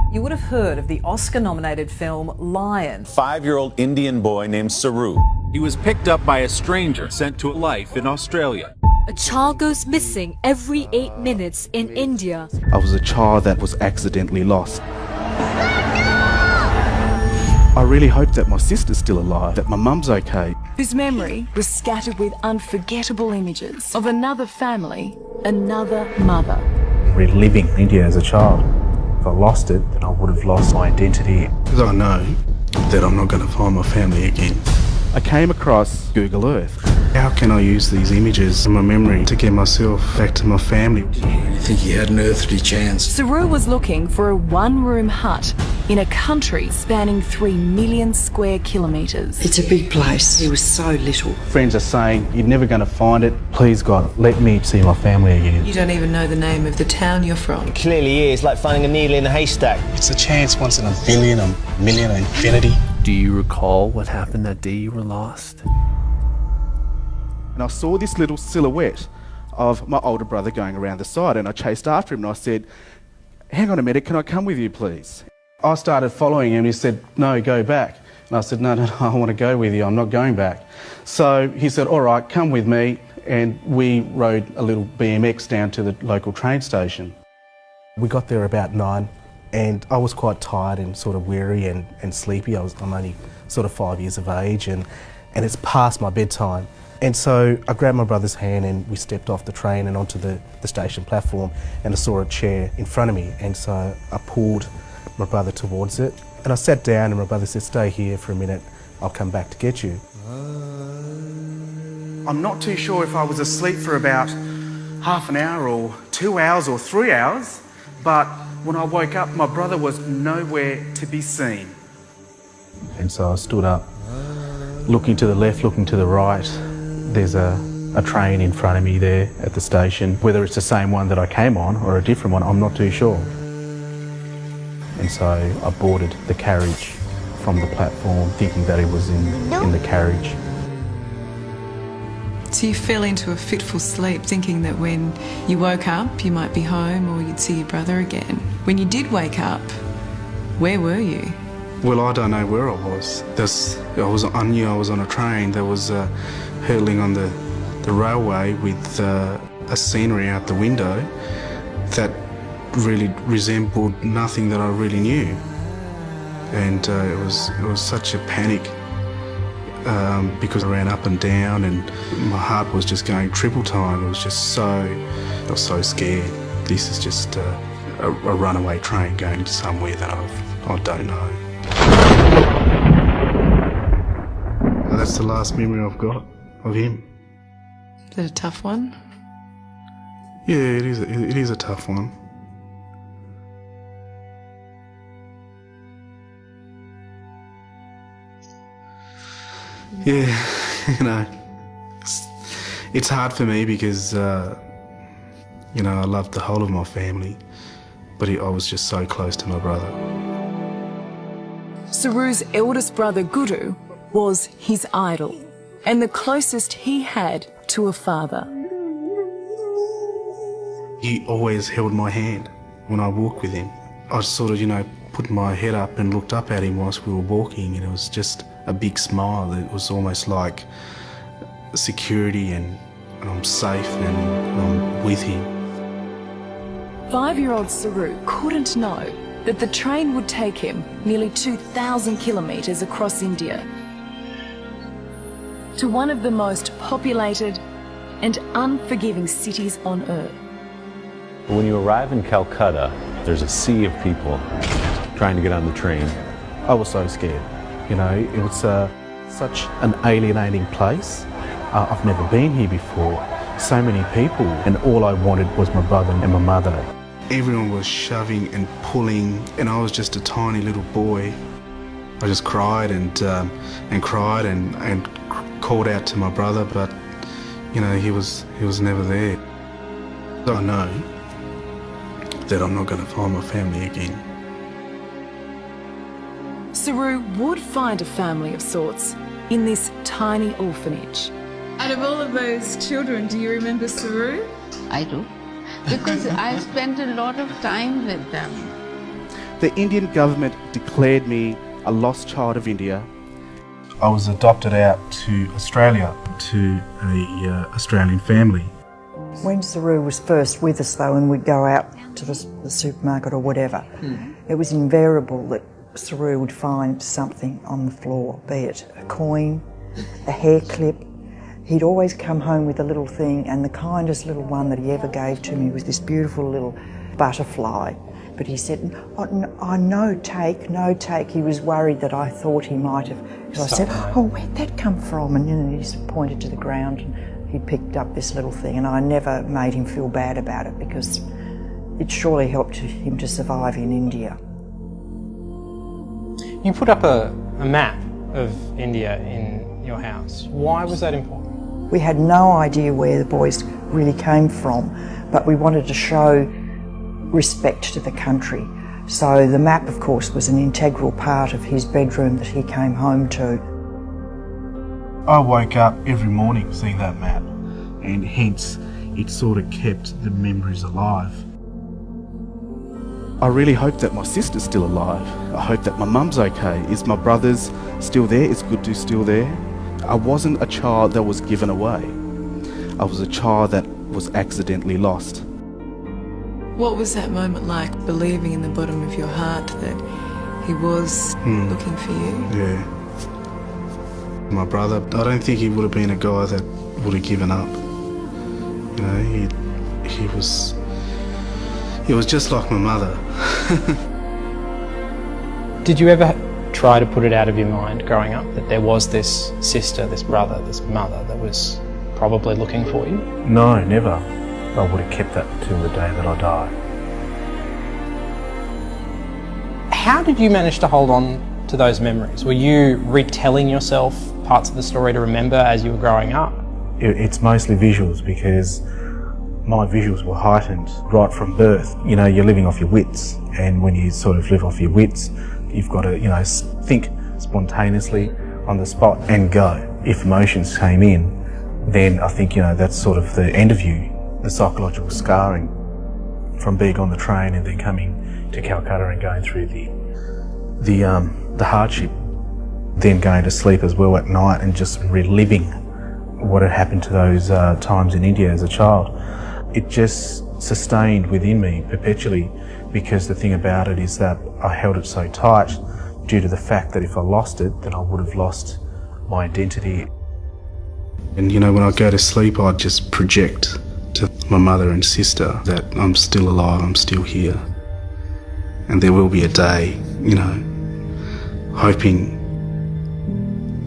You would have heard of the Oscar-nominated film Lion. 5-year-old Indian boy named Saru. He was picked up by a stranger sent to a life in Australia. A child goes missing every 8 minutes in India. I was a child that was accidentally lost. I really hope that my sister's still alive, that my mum's okay. His memory was scattered with unforgettable images of another family, another mother. Reliving India as a child. If I lost it, then I would have lost my identity. Because I know that I'm not going to find my family again. I came across Google Earth. How can I use these images in my memory to get myself back to my family? You think he had an earthly chance? Saru was looking for a one-room hut in a country spanning 3 million square kilometres. It's a big place. He was so little. Friends are saying, you're never going to find it. Please, God, let me see my family again. You don't even know the name of the town you're from. It clearly is like finding a needle in a haystack. It's a chance once in a billion, a million, an infinity. Do you recall what happened that day you were lost? And I saw this little silhouette of my older brother going around the side, and I chased after him and I said, hang on a minute, can I come with you please? I started following him and he said, no, go back. And I said, no, I want to go with you, I'm not going back. So he said, all right, come with me, and we rode a little BMX down to the local train station. We got there about 9 and I was quite tired and sort of weary and sleepy. I'm only sort of 5 years of age and it's past my bedtime. And so I grabbed my brother's hand and we stepped off the train and onto the station platform, and I saw a chair in front of me, and so I pulled my brother towards it and I sat down, and my brother said, stay here for a minute, I'll come back to get you. I'm not too sure if I was asleep for about half an hour or 2 hours or 3 hours, but when I woke up my brother was nowhere to be seen. And so I stood up, looking to the left, looking to the right. There's a train in front of me there at the station. Whether it's the same one that I came on or a different one, I'm not too sure. And so I boarded the carriage from the platform, thinking that it was in the carriage. So you fell into a fitful sleep, thinking that when you woke up, you might be home or you'd see your brother again. When you did wake up, where were you? Well, I don't know where I was. I knew I was on a train that was hurtling on the railway with a scenery out the window that really resembled nothing that I really knew. And it was such a panic because I ran up and down and my heart was just going triple time. I was so scared. This is just a runaway train going to somewhere that I don't know. That's the last memory I've got of him. Is it a tough one? Yeah, it is a tough one. Yeah, you know, it's hard for me because, you know, I love the whole of my family, but I was just so close to my brother. Saru's eldest brother, Guru, was his idol and the closest he had to a father. He always held my hand when I walked with him. I sort of, you know, put my head up and looked up at him whilst we were walking, and it was just a big smile. It was almost like security and I'm safe and I'm with him. 5-year-old Saru couldn't know that the train would take him nearly 2,000 kilometres across India to one of the most populated and unforgiving cities on earth. When you arrive in Calcutta, there's a sea of people trying to get on the train. I was so scared. You know, it was such an alienating place. I've never been here before. So many people, and all I wanted was my brother and my mother. Everyone was shoving and pulling, and I was just a tiny little boy. I just cried and cried and called out to my brother, but you know, he was never there. I know that I'm not going to find my family again. Saru would find a family of sorts in this tiny orphanage. Out of all of those children, do you remember Saru? I do, because I spent a lot of time with them. The Indian government declared me a lost child of India. I was adopted out to Australia, to a Australian family. When Saru was first with us though, and we'd go out to the supermarket or whatever, it was invariable that Saru would find something on the floor, be it a coin, a hair clip. He'd always come home with a little thing, and the kindest little one that he ever gave to me was this beautiful little butterfly. But he said, no take. He was worried that I thought he might have. Because I said, where'd that come from? And he just pointed to the ground and he picked up this little thing, and I never made him feel bad about it because it surely helped him to survive in India. You put up a map of India in your house. Why was that important? We had no idea where the boys really came from, but we wanted to show respect to the country. So the map, of course, was an integral part of his bedroom that he came home to. I woke up every morning seeing that map, and hence it sort of kept the memories alive. I really hope that my sister's still alive. I hope that my mum's okay. Is my brother's still there? Is Gudu still there? I wasn't a child that was given away. I was a child that was accidentally lost. What was that moment like, believing in the bottom of your heart that he was looking for you? Yeah. My brother, I don't think he would have been a guy that would have given up. You know, he was just like my mother. Did you ever try to put it out of your mind growing up that there was this sister, this brother, this mother that was probably looking for you? No, never. I would have kept that till the day that I die. How did you manage to hold on to those memories? Were you retelling yourself parts of the story to remember as you were growing up? It's mostly visuals, because my visuals were heightened right from birth. You know, you're living off your wits, and when you sort of live off your wits, you've got to, you know, think spontaneously on the spot and go. If emotions came in, then I think, you know, that's sort of the end of you. The psychological scarring from being on the train and then coming to Calcutta and going through the hardship, then going to sleep as well at night and just reliving what had happened to those times in India as a child. It just sustained within me perpetually, because the thing about it is that I held it so tight due to the fact that if I lost it, then I would have lost my identity. And you know, when I go to sleep, I just project to my mother and sister that I'm still alive, I'm still here. And there will be a day, you know, hoping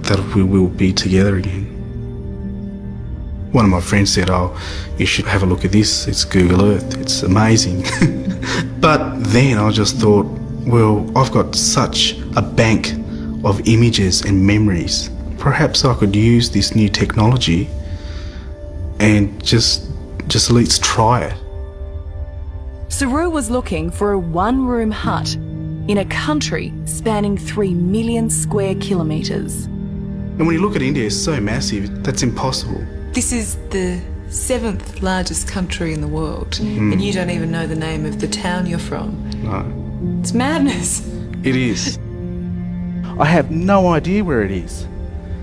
that we will be together again. One of my friends said, you should have a look at this, it's Google Earth, it's amazing. But then I just thought, well, I've got such a bank of images and memories. Perhaps I could use this new technology and just at least try it. Saru was looking for a one-room hut in a country spanning 3 million square kilometres. And when you look at India, it's so massive, that's impossible. This is the 7th largest country in the world, and you don't even know the name of the town you're from. No. It's madness. It is. I have no idea where it is.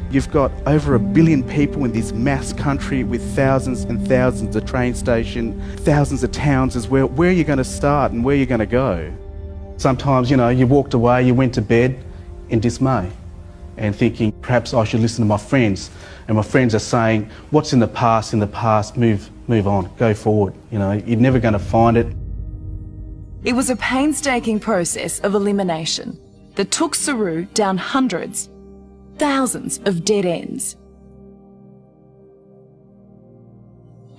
You've got over 1 billion people in this mass country with thousands and thousands of train stations, thousands of towns as well. Where are you going to start and where are you going to go? Sometimes, you know, you walked away, you went to bed in dismay and thinking, perhaps I should listen to my friends. And my friends are saying, what's in the past, move on, go forward. You know, you're never going to find it. It was a painstaking process of elimination that took Saru down hundreds, thousands of dead ends.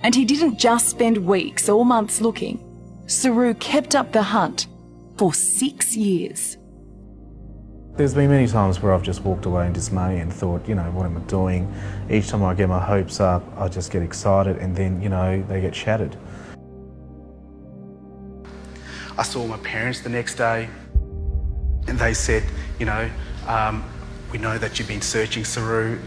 And he didn't just spend weeks or months looking. Saru kept up the hunt for 6 years. There's been many times where I've just walked away in dismay and thought, you know, what am I doing? Each time I get my hopes up, I just get excited and then, you know, they get shattered. I saw my parents the next day and they said, you know, we know that you've been searching Saru.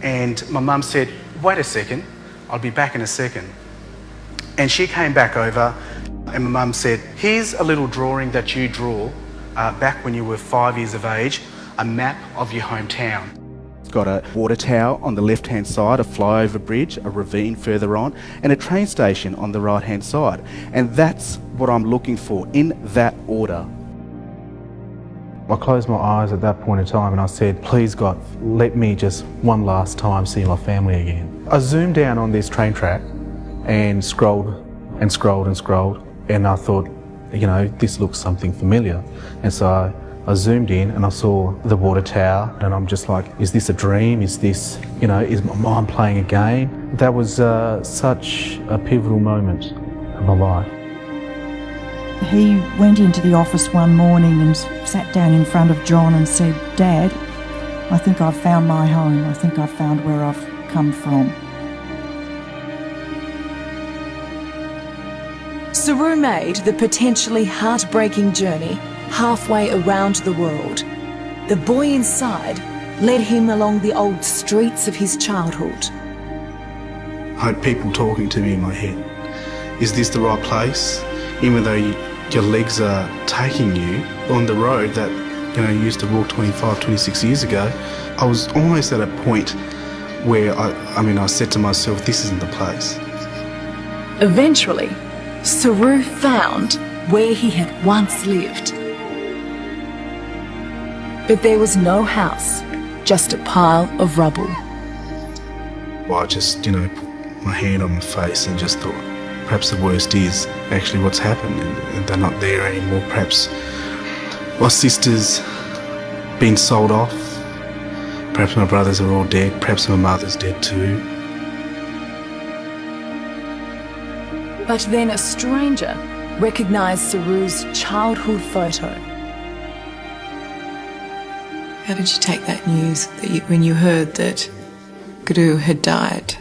And my mum said, wait a second, I'll be back in a second. And she came back over And my mum said, here's a little drawing that you drew back when you were 5 years of age, a map of your hometown. It's got a water tower on the left-hand side, a flyover bridge, a ravine further on, and a train station on the right-hand side. And that's what I'm looking for, in that order. I closed my eyes at that point in time and I said, please God, let me just one last time see my family again. I zoomed down on this train track and scrolled and scrolled and scrolled, and I thought, you know, this looks something familiar. And so I zoomed in and I saw the water tower, and I'm just like, is this a dream? Is this, you know, is my mind playing a game? That was such a pivotal moment in my life. He went into the office one morning and sat down in front of John and said, Dad, I think I've found my home. I think I've found where I've come from. Saroo made the potentially heartbreaking journey halfway around the world. The boy inside led him along the old streets of his childhood. I had people talking to me in my head. Is this the right place? Even though your legs are taking you on the road that, you know, you used to walk 25, 26 years ago, I was almost at a point where I said to myself, this isn't the place. Eventually, Saroo found where he had once lived. But there was no house, just a pile of rubble. Well, I just, you know, put my hand on my face and just thought, perhaps the worst is actually what's happened, and they're not there anymore. Perhaps my sister's been sold off. Perhaps my brothers are all dead. Perhaps my mother's dead too. But then a stranger recognised Saroo's childhood photo. How did you take that news when you heard that Guru had died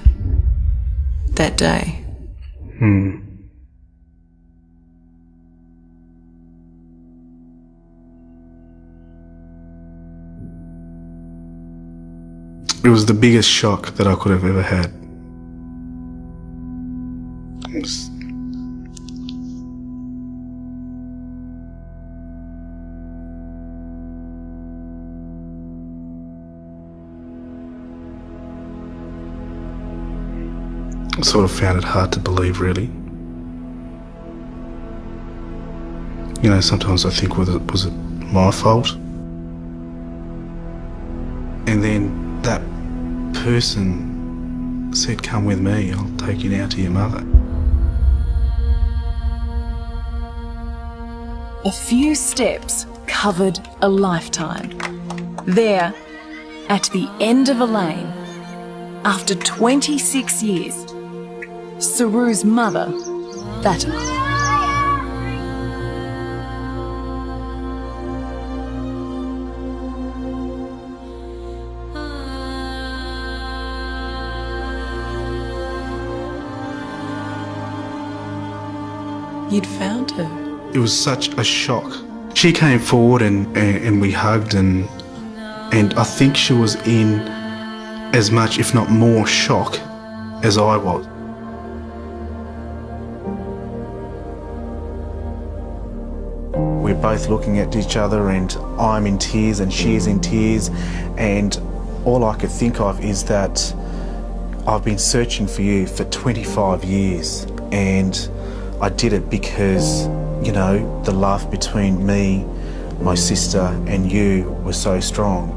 that day? It was the biggest shock that I could have ever had. It was I sort of found it hard to believe, really. You know, sometimes I think, was it my fault? And then that person said, come with me, I'll take you now to your mother. A few steps covered a lifetime. There, at the end of a lane, after 26 years, Saroo's mother, Bata. You'd found her. It was such a shock. She came forward and we hugged, and I think she was in as much, if not more, shock as I was. We're both looking at each other, and I'm in tears and she's in tears, and all I could think of is that I've been searching for you for 25 years, and I did it because, you know, the love between me, my sister and you was so strong.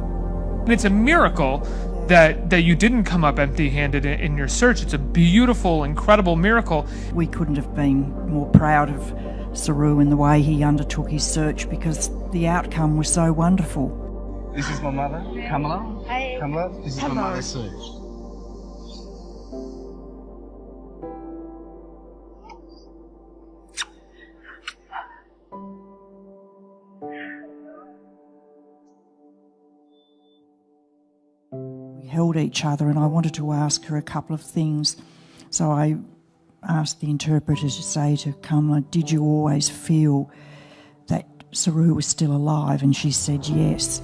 And it's a miracle that you didn't come up empty-handed in your search. It's a beautiful, incredible miracle. We couldn't have been more proud of Saroo and the way he undertook his search, because the outcome was so wonderful. This is my mother, Kamala. Hi. Kamala, this is my mother, Sue. We held each other, and I wanted to ask her a couple of things. So I asked the interpreter to say to Kamala, did you always feel that Saroo was still alive? And she said yes.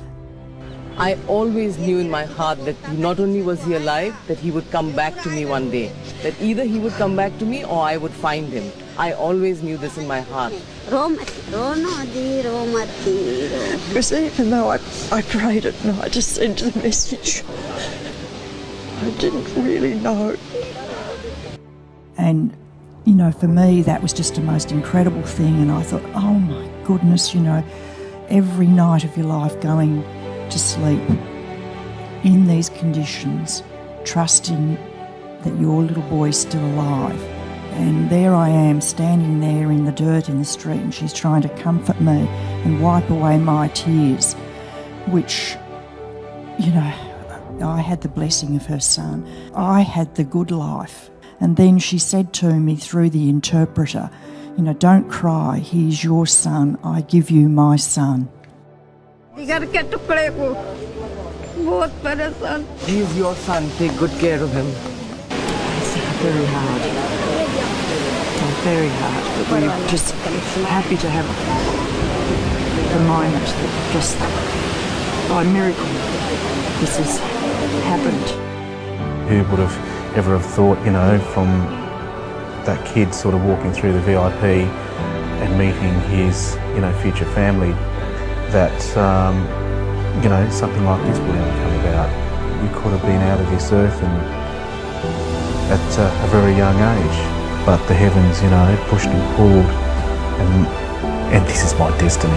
I always knew in my heart that not only was he alive, that he would come back to me one day. That either he would come back to me or I would find him. I always knew this in my heart. Because even though I prayed at night to send the message, I didn't really know. And, you know, for me, that was just the most incredible thing. And I thought, oh my goodness, you know, every night of your life going to sleep in these conditions, trusting that your little boy's still alive. And there I am, standing there in the dirt in the street, and she's trying to comfort me and wipe away my tears, which, you know, I had the blessing of her son. I had the good life. And then she said to me through the interpreter, you know, don't cry, he's your son, I give you my son. He's your son, take good care of him. It's very hard. Very hard, but we're just happy to have the moment that just by miracle this has happened. Who would have ever have thought, you know, from that kid sort of walking through the VIP and meeting his, you know, future family, that, you know, something like this would ever come about. You could have been out of this earth and at a very young age. But the heavens, you know, pushed and pulled, and this is my destiny.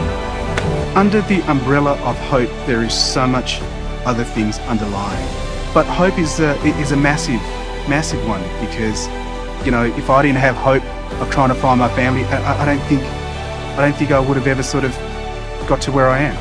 Under the umbrella of hope, there is so much other things underlying. But hope is a massive, massive one, because, you know, if I didn't have hope of trying to find my family, I don't think I would have ever sort of got to where I am.